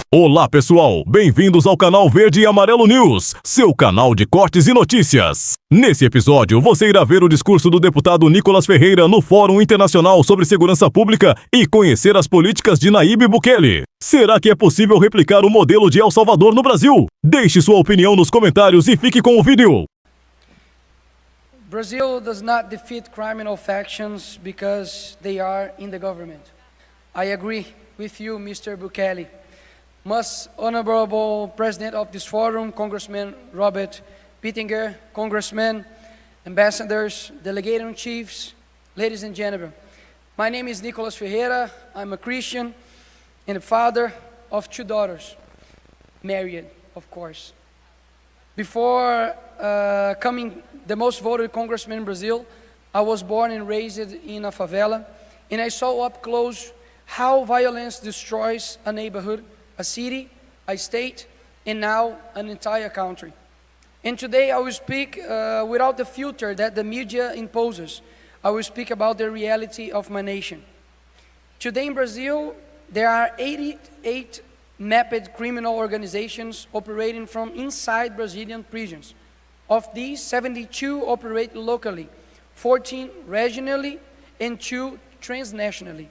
Olá pessoal, bem-vindos ao canal Verde e Amarelo News, seu canal de cortes e notícias. Nesse episódio, você irá ver o discurso do deputado Nikolas Ferreira no Fórum Internacional sobre Segurança Pública e conhecer as políticas de Nayib Bukele. Será que é possível replicar o modelo de El Salvador no Brasil? Deixe sua opinião nos comentários e fique com o vídeo. Brazil does not defeat criminal factions because they are in the government. I agree with you, Mr. Bukele. Most honorable President of this forum, Congressman Robert Pittenger, Congressmen, Ambassadors, Delegation Chiefs, ladies and gentlemen. My name is Nikolas Ferreira. I'm a Christian and a father of 2 daughters, married, of course. Before becoming the most voted congressman in Brazil, I was born and raised in a favela, and I saw up close how violence destroys a neighborhood, a city, a state, and now an entire country. And today I will speak without the filter that the media imposes. I will speak about the reality of my nation. Today in Brazil, there are 88 mapped criminal organizations operating from inside Brazilian prisons. Of these, 72 operate locally, 14 regionally, and 2 transnationally.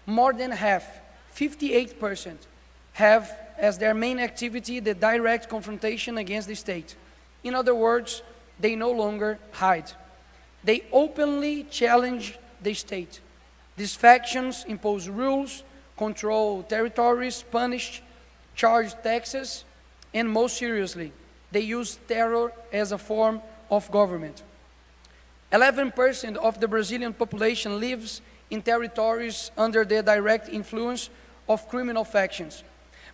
More than half, 58%, have as their main activity the direct confrontation against the state. In other words, they no longer hide. They openly challenge the state. These factions impose rules, control territories, punish, charge taxes, and most seriously, they use terror as a form of government. 11% of the Brazilian population lives in territories under the direct influence of criminal factions.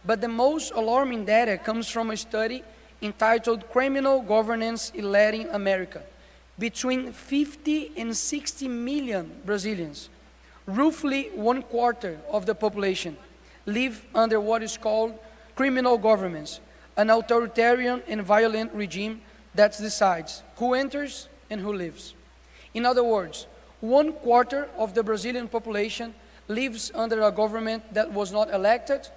But the most alarming data comes from a study entitled Criminal Governance in Latin America. Between 50 and 60 million Brazilians, roughly 1/4 of the population, live under what is called criminal governments, an authoritarian and violent regime that decides who enters and who lives. In other words, 1/4 of the Brazilian population lives under a government that was not elected,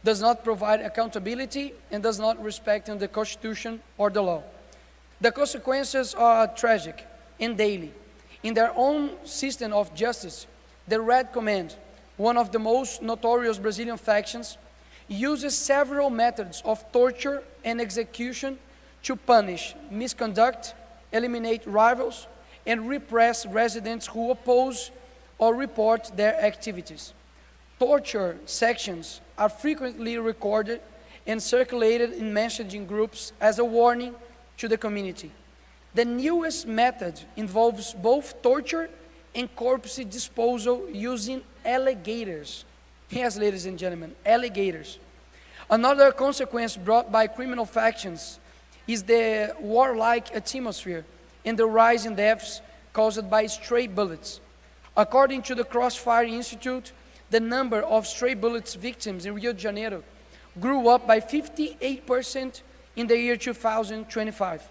does not provide accountability, and does not respect the Constitution or the law. The consequences are tragic and daily. In their own system of justice, the Red Command, one of the most notorious Brazilian factions, uses several methods of torture and execution to punish misconduct, eliminate rivals, and repress residents who oppose or report their activities. Torture sections are frequently recorded and circulated in messaging groups as a warning to the community. The newest method involves both torture and corpse disposal using alligators. Yes, ladies and gentlemen, alligators. Another consequence brought by criminal factions is the warlike atmosphere and the rise in deaths caused by stray bullets. According to the Crossfire Institute, the number of stray bullets victims in Rio de Janeiro grew up by 58% in the year 2025.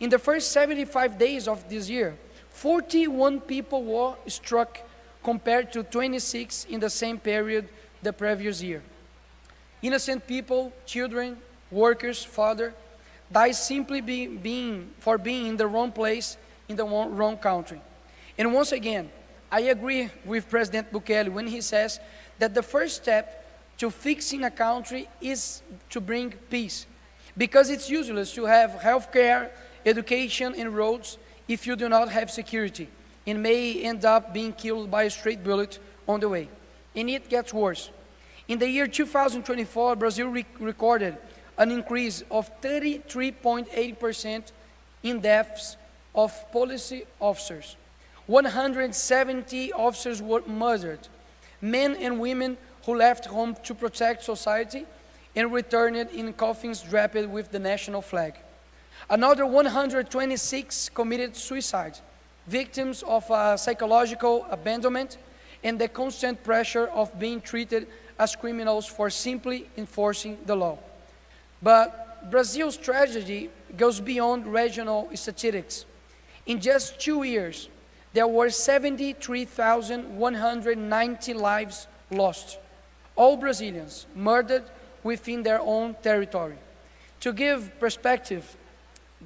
In the first 75 days of this year, 41 people were struck compared to 26 in the same period the previous year. Innocent people, children, workers, father, die simply for being in the wrong place, in the wrong country. And once again, I agree with President Bukele when he says that the first step to fixing a country is to bring peace. Because it's useless to have healthcare, education, and roads if you do not have security, and may end up being killed by a straight bullet on the way. And it gets worse. In the year 2024, Brazil recorded an increase of 33.8% in deaths of police officers. 170 officers were murdered, men and women who left home to protect society and returned in coffins draped with the national flag. Another 126 committed suicide, victims of psychological abandonment and the constant pressure of being treated as criminals for simply enforcing the law. But Brazil's tragedy goes beyond regional statistics. In just 2 years, there were 73,190 lives lost. All Brazilians murdered within their own territory. To give perspective,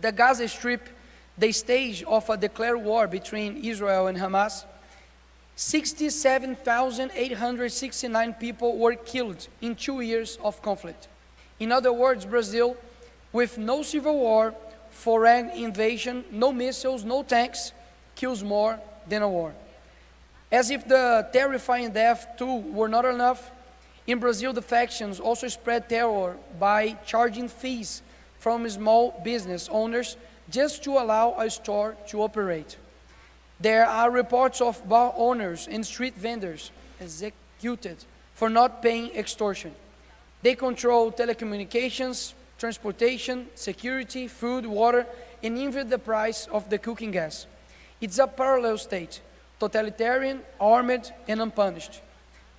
the Gaza Strip, the stage of a declared war between Israel and Hamas, 67,869 people were killed in 2 years of conflict. In other words, Brazil, with no civil war, foreign invasion, no missiles, no tanks, kills more than a war. As if the terrifying death too were not enough, in Brazil the factions also spread terror by charging fees from small business owners just to allow a store to operate. There are reports of bar owners and street vendors executed for not paying extortion. They control telecommunications, transportation, security, food, water, and even the price of the cooking gas. It's a parallel state, totalitarian, armed, and unpunished.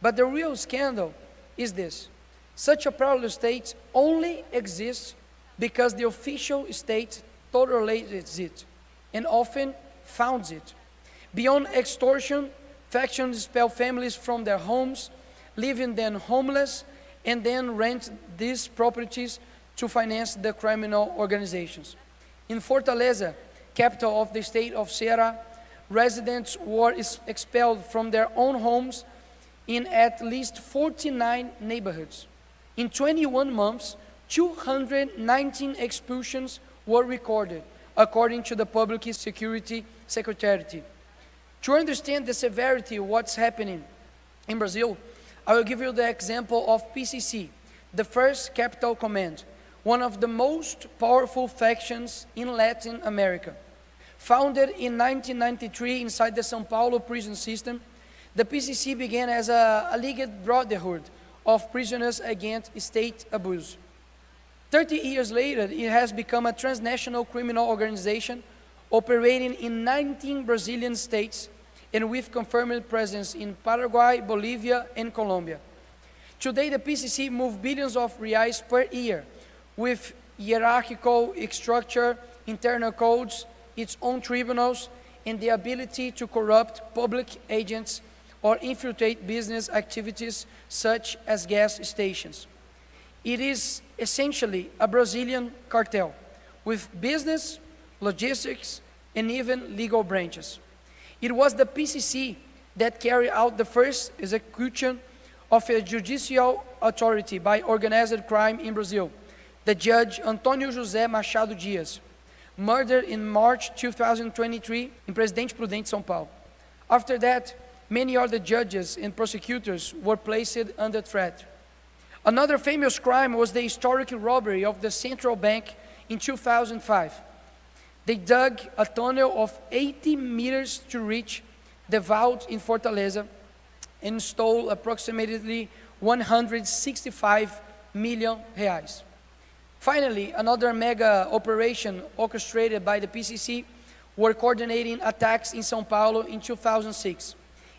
But the real scandal is this: such a parallel state only exists because the official state tolerates it and often funds it. Beyond extortion, factions expel families from their homes, leaving them homeless, and then rent these properties to finance the criminal organizations. In Fortaleza, capital of the state of Ceará, residents were expelled from their own homes in at least 49 neighborhoods. In 21 months, 219 expulsions were recorded, according to the Public Security Secretariat. To understand the severity of what's happening in Brazil, I will give you the example of PCC, the First Capital Command, one of the most powerful factions in Latin America. Founded in 1993 inside the São Paulo prison system, the PCC began as a alleged brotherhood of prisoners against state abuse. 30 years later, it has become a transnational criminal organization operating in 19 Brazilian states and with confirmed presence in Paraguay, Bolivia, and Colombia. Today, the PCC moves billions of reais per year with hierarchical structure, internal codes, its own tribunals, and the ability to corrupt public agents or infiltrate business activities such as gas stations. It is essentially a Brazilian cartel with business, logistics, and even legal branches. It was the PCC that carried out the first execution of a judicial authority by organized crime in Brazil, the judge Antônio José Machado Dias, murdered in March 2023 in Presidente Prudente, São Paulo. After that, many other judges and prosecutors were placed under threat. Another famous crime was the historic robbery of the central bank in 2005. They dug a tunnel of 80 meters to reach the vault in Fortaleza and stole approximately 165 million reais. Finally, another mega operation orchestrated by the PCC were coordinating attacks in São Paulo in 2006.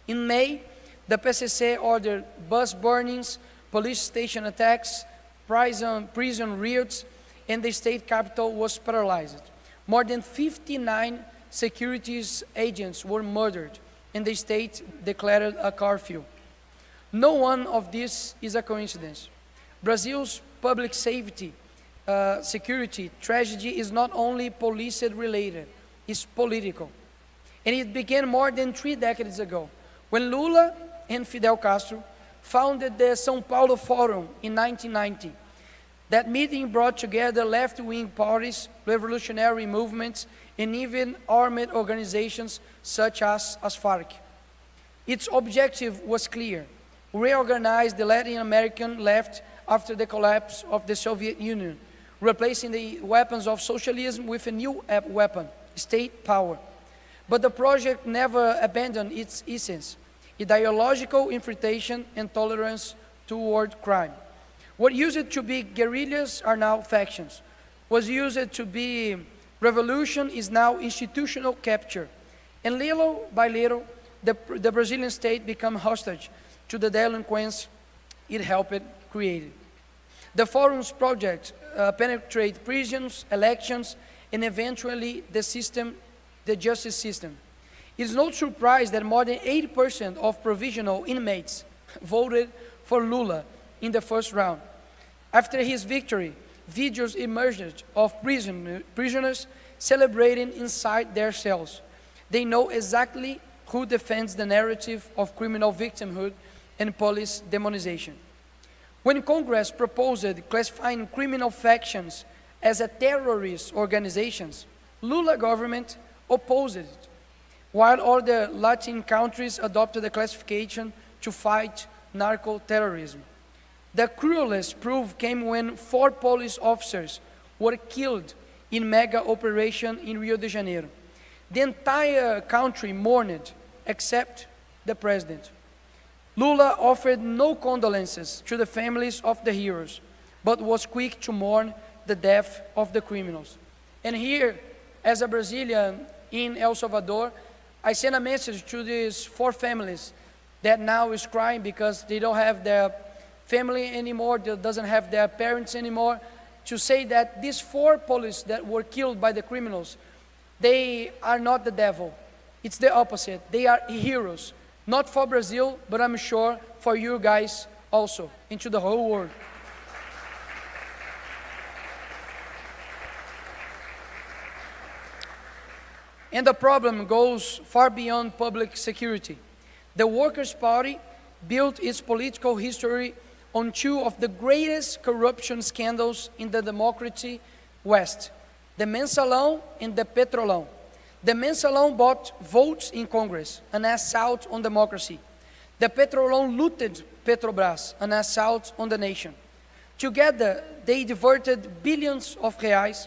In May, the PCC ordered bus burnings, police station attacks, prison riots, and the state capital was paralyzed. More than 59 securities agents were murdered, and the state declared a curfew. No one of this is a coincidence. Brazil's public safety, security tragedy is not only police-related, it's political. And it began more than 3 decades ago, when Lula and Fidel Castro founded the São Paulo Fórum in 1990. That meeting brought together left-wing parties, revolutionary movements, and even armed organizations such as FARC. Its objective was clear: reorganize the Latin American left after the collapse of the Soviet Union, replacing the weapons of socialism with a new weapon, state power. But the project never abandoned its essence: ideological infiltration and tolerance toward crime. What used to be guerrillas are now factions. What used to be revolution is now institutional capture. And little by little, the Brazilian state became hostage to the delinquents it helped create. The Forum's project penetrate prisons, elections, and eventually the justice system. It is no surprise that more than 80% of provisional inmates voted for Lula in the first round. After his victory, videos emerged of prisoners celebrating inside their cells. They know exactly who defends the narrative of criminal victimhood and police demonization. When Congress proposed classifying criminal factions as a terrorist organizations, Lula government opposed it, while other Latin countries adopted the classification to fight narco-terrorism. The cruelest proof came when 4 police officers were killed in mega operation in Rio de Janeiro. The entire country mourned, except the president. Lula offered no condolences to the families of the heroes, but was quick to mourn the death of the criminals. And here, as a Brazilian in El Salvador, I send a message to these 4 families that now is crying because they don't have their family anymore, they doesn't have their parents anymore, to say that these 4 police that were killed by the criminals, they are not the devil. It's the opposite. They are heroes. Not for Brazil, but I'm sure for you guys also, and to the whole world. And the problem goes far beyond public security. The Workers' Party built its political history on 2 of the greatest corruption scandals in the democracy West, the Mensalão and the Petrolão. The Mensalão bought votes in Congress, an assault on democracy. The Petrolão looted Petrobras, an assault on the nation. Together, they diverted billions of reais,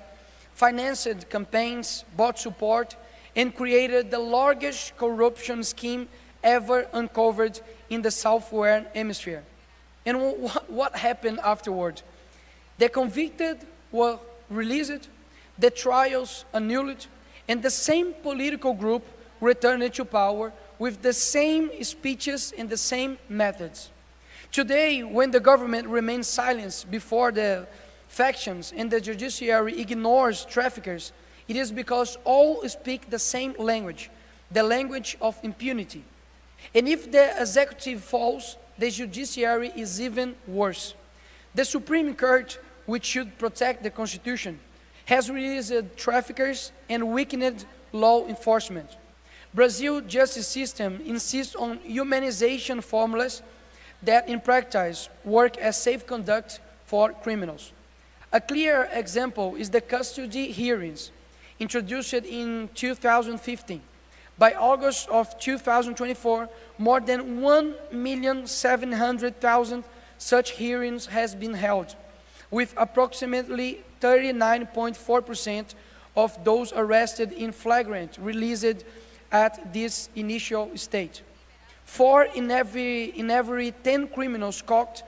financed campaigns, bought support, and created the largest corruption scheme ever uncovered in the Southern Hemisphere. And what happened afterward? The convicted were released, the trials annulled, and the same political group returned to power with the same speeches and the same methods. Today, when the government remains silent before the factions and the judiciary ignores traffickers, it is because all speak the same language, the language of impunity. And if the executive falls, the judiciary is even worse. The Supreme Court, which should protect the Constitution, has released traffickers and weakened law enforcement. Brazil's justice system insists on humanization formulas that in practice work as safe conduct for criminals. A clear example is the custody hearings introduced in 2015. By August of 2024, more than 1,700,000 such hearings has been held, with approximately 39.4% of those arrested in flagrant released at this initial stage. 4 in every 10 criminals caught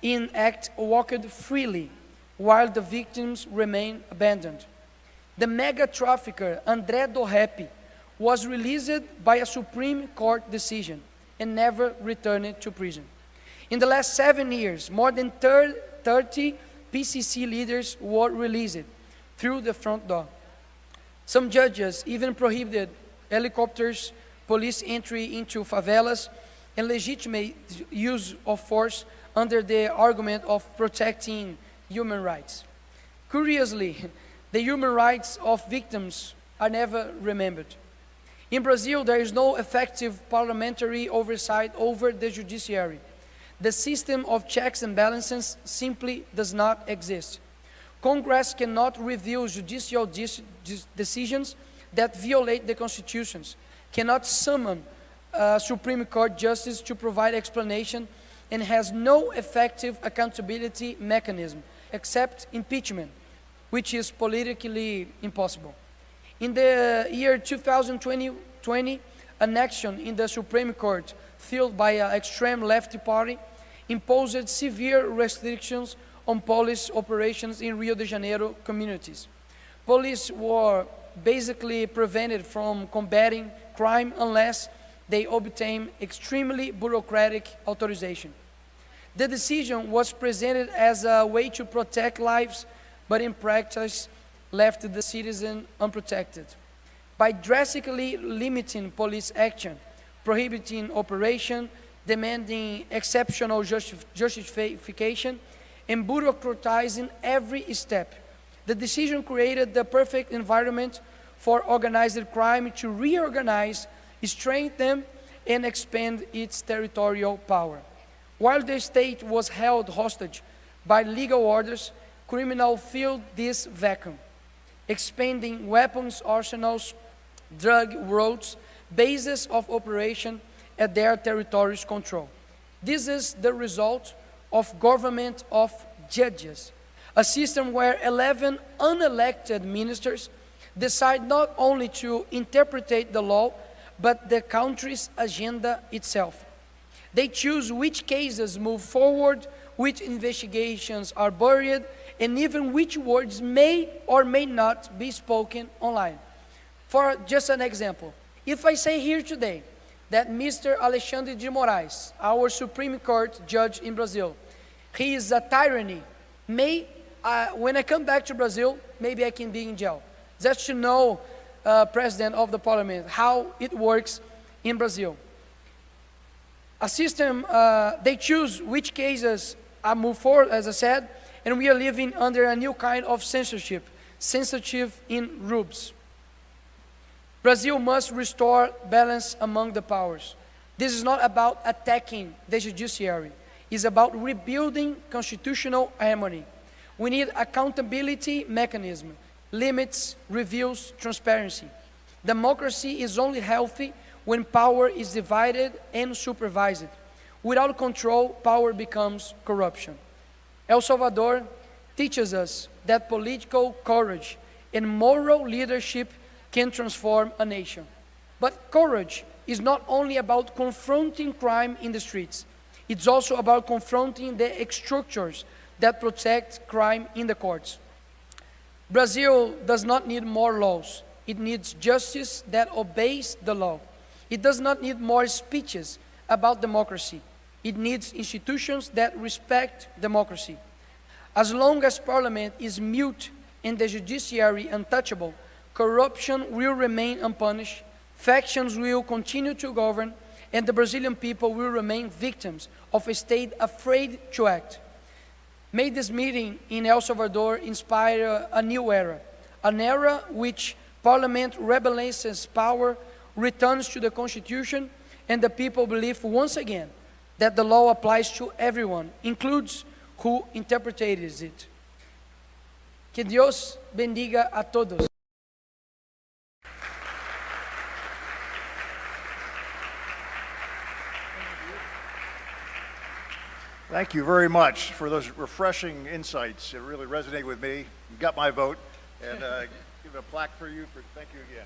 in act walked freely, while the victims remain abandoned. The mega trafficker André do Rap was released by a Supreme Court decision and never returned to prison. In the last 7 years, more than 30 PCC leaders were released through the front door. Some judges even prohibited helicopters, police entry into favelas, and legitimate use of force under the argument of protecting human rights. Curiously, the human rights of victims are never remembered. In Brazil, there is no effective parliamentary oversight over the judiciary. The system of checks and balances simply does not exist. Congress cannot review judicial decisions that violate the constitutions, cannot summon a Supreme Court justice to provide explanation, and has no effective accountability mechanism, except impeachment, which is politically impossible. In the year 2020, an action in the Supreme Court, fueled by an extreme left party, imposed severe restrictions on police operations in Rio de Janeiro communities. Police were basically prevented from combating crime unless they obtained extremely bureaucratic authorization. The decision was presented as a way to protect lives, but in practice left the citizen unprotected. By drastically limiting police action, prohibiting operation, demanding exceptional justification, and bureaucratizing every step. The decision created the perfect environment for organized crime to reorganize, strengthen, and expand its territorial power. While the state was held hostage by legal orders, criminals filled this vacuum, expanding weapons arsenals, drug routes, bases of operation at their territory's control. This is the result of government of judges, a system where 11 unelected ministers decide not only to interpret the law, but the country's agenda itself. They choose which cases move forward, which investigations are buried, and even which words may or may not be spoken online. For just an example, if I say here today that Mr. Alexandre de Moraes, our Supreme Court judge in Brazil, he is a tyranny, when I come back to Brazil, maybe I can be in jail. Just to know, President of the Parliament, how it works in Brazil. A system, they choose which cases move forward, as I said, and we are living under a new kind of censorship in rubes. Brazil must restore balance among the powers. This is not about attacking the judiciary. It's about rebuilding constitutional harmony. We need accountability mechanism, limits, reviews, transparency. Democracy is only healthy when power is divided and supervised. Without control, power becomes corruption. El Salvador teaches us that political courage and moral leadership can transform a nation. But courage is not only about confronting crime in the streets. It's also about confronting the structures that protect crime in the courts. Brazil does not need more laws. It needs justice that obeys the law. It does not need more speeches about democracy. It needs institutions that respect democracy. As long as Parliament is mute and the judiciary untouchable, corruption will remain unpunished, factions will continue to govern, and the Brazilian people will remain victims of a state afraid to act. May this meeting in El Salvador inspire a new era, an era which Parliament rebalances power, returns to the Constitution, and the people believe once again that the law applies to everyone, includes who interprets it. Que Dios bendiga a todos. Thank you very much for those refreshing insights. It really resonated with me. You got my vote, and give a plaque for you. Thank you again.